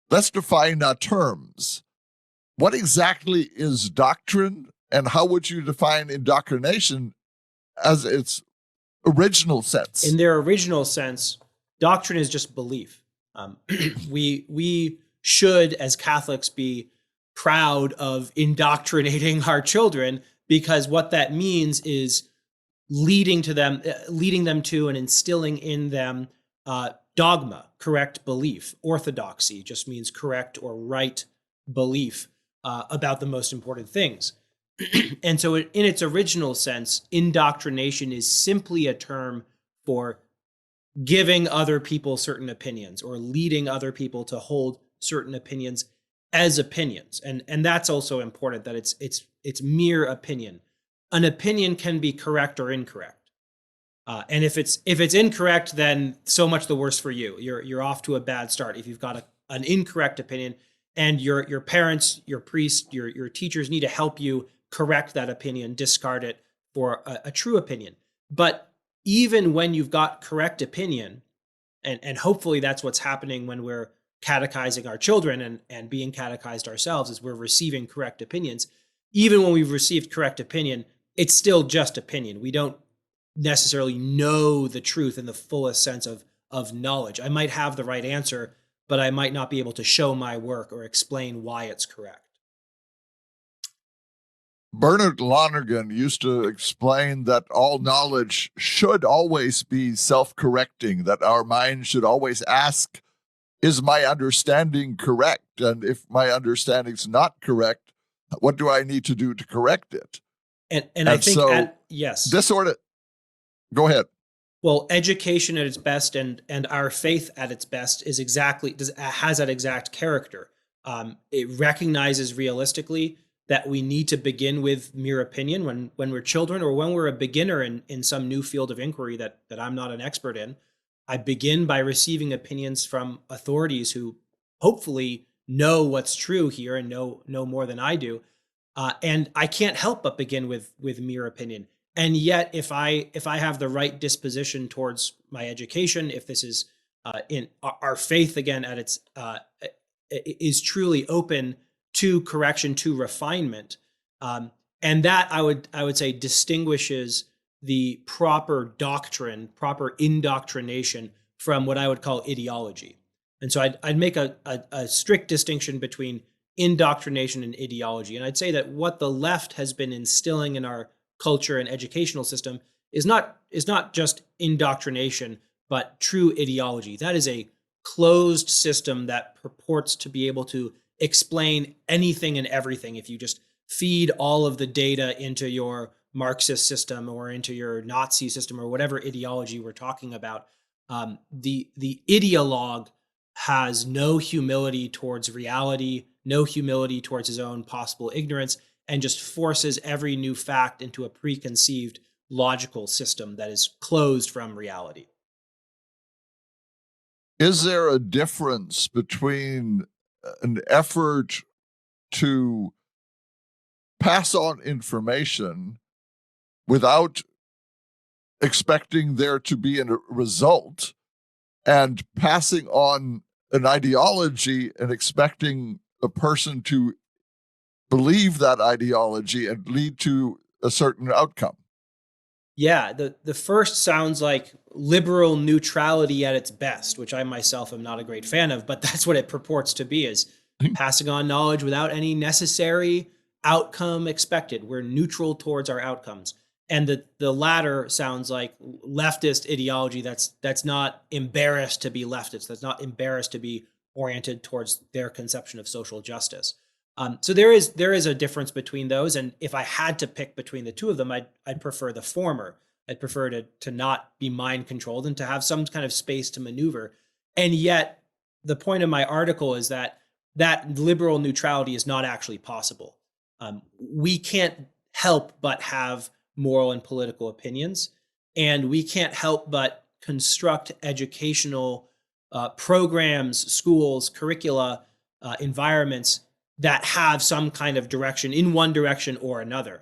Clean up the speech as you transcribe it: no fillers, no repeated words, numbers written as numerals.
let's define terms. What exactly is doctrine, and how would you define indoctrination as its original sense? In their original sense, doctrine is just belief. We should, as Catholics, be proud of indoctrinating our children, because what that means is leading them to and instilling in them dogma, correct belief. Orthodoxy just means correct or right belief about the most important things. And so in its original sense, indoctrination is simply a term for giving other people certain opinions or leading other people to hold certain opinions as opinions. And that's also important, that it's mere opinion. An opinion can be correct or incorrect. And if it's incorrect, then so much the worse for you. You're off to a bad start if you've got an incorrect opinion, and your parents, your priest, your teachers need to help you correct that opinion, discard it for a true opinion. But even when you've got correct opinion, and hopefully that's what's happening when we're catechizing our children and being catechized ourselves, is we're receiving correct opinions. Even when we've received correct opinion, it's still just opinion. We don't necessarily know the truth in the fullest sense of knowledge. I might have the right answer, but I might not be able to show my work or explain why it's correct. Bernard Lonergan used to explain that all knowledge should always be self-correcting, that our mind should always ask, is my understanding correct? And if my understanding's not correct, what do I need to do to correct it? And I think, so yes. This sort of, go ahead. Well, education at its best and our faith at its best has that exact character. It recognizes realistically that we need to begin with mere opinion when we're children, or when we're a beginner in some new field of inquiry that I'm not an expert in. I begin by receiving opinions from authorities who hopefully know what's true here and know more than I do. And I can't help but begin with mere opinion. And yet, if I have the right disposition towards my education, if this is in our faith again at its is truly open to correction, to refinement, and that I would say distinguishes the proper doctrine, proper indoctrination from what I would call ideology. And so I'd make a strict distinction between indoctrination and ideology. And I'd say that what the left has been instilling in our culture and educational system is not just indoctrination, but true ideology. That is a closed system that purports to be able to explain anything and everything. If you just feed all of the data into your Marxist system or into your Nazi system or whatever ideology we're talking about, the ideologue has no humility towards reality, no humility towards his own possible ignorance, and just forces every new fact into a preconceived logical system that is closed from reality. Is there a difference between an effort to pass on information without expecting there to be a result, and passing on an ideology and expecting a person to believe that ideology and lead to a certain outcome? Yeah, the first sounds like liberal neutrality at its best, which I myself am not a great fan of, but that's what it purports to be, is passing on knowledge without any necessary outcome expected. We're neutral towards our outcomes. And the latter sounds like leftist ideology that's not embarrassed to be leftist, that's not embarrassed to be oriented towards their conception of social justice. So there is a difference between those, and if I had to pick between the two of them, I'd prefer the former. I'd prefer to not be mind controlled and to have some kind of space to maneuver. And yet, the point of my article is that liberal neutrality is not actually possible. We can't help but have moral and political opinions, and we can't help but construct educational programs, schools, curricula, environments that have some kind of direction in one direction or another.